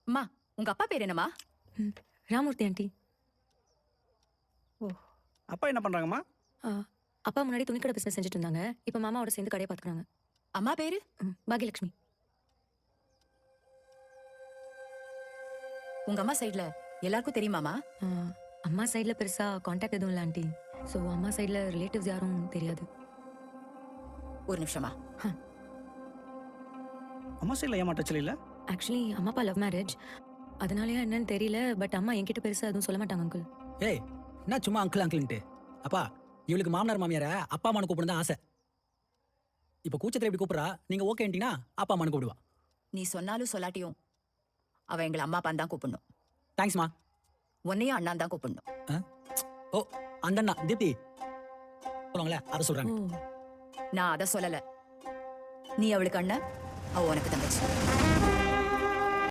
அம்மா, உங்க அப்பா பேர் என்னம்மா? ராமூர்த்தி ஆண்டி. ஓ, அப்பா என்ன பண்றாங்கம்மா? அப்பா முன்னாடி துணிக்கடை பிசினஸ் செஞ்சுட்டு இருந்தாங்க. இப்ப மாமாவோட சேர்ந்து கடையை பாத்துக்கிறாங்க. அம்மா பேரு? பாகியலட்சுமி. உங்க அம்மா சைடுல எல்லாருக்கும் தெரியுமாமா? அம்மா சைடுல பெருசா கான்டாக்ட் எதுவும் இல்லை ஆண்டி. ஸோ அம்மா சைடுல ரிலேட்டிவ்ஸ் யாரும் தெரியாது. ஒரு நிமிஷமா. அம்மா சைடில் ஏமாற்றச்சல் இல்லை? ஆக்சுவலி அம்மா அப்பா லவ் மேரேஜ். அதனாலயா என்னன்னு தெரியல. பட் அம்மா என்கிட்ட பெருசா எதுவும் சொல்ல மாட்டாங்க அங்கிள். ஏய், என்ன சும்மா அங்கிள் அங்கிள்ன்ட்டு? அப்பா, இவளுக்கு மாமனார் மாமியார அப்பா அம்மானு கூப்பிடுறது ஆசை. இப்போ கூச்சத்தில் எப்படி கூப்பிட்றா? நீங்க ஓகேன்ட்டீங்கன்னா அப்பா அம்மானு கூப்பிடுவா. நீ சொன்னாலும் சொல்லாட்டியும் அவ எங்களை அம்மா அப்பான்னு தான் கூப்பிடணும். தேங்க்ஸ்மா. உன்னையும் அண்ணான் தான் கூப்பிடணும். ஓ, அந்தண்ணா தீப்தி சொல்லுவாங்களே அதை சொல்றாங்க. நான் அதை சொல்லல. நீ அவளுக்கு அண்ணன், அவ உனக்கு தங்கச்சி.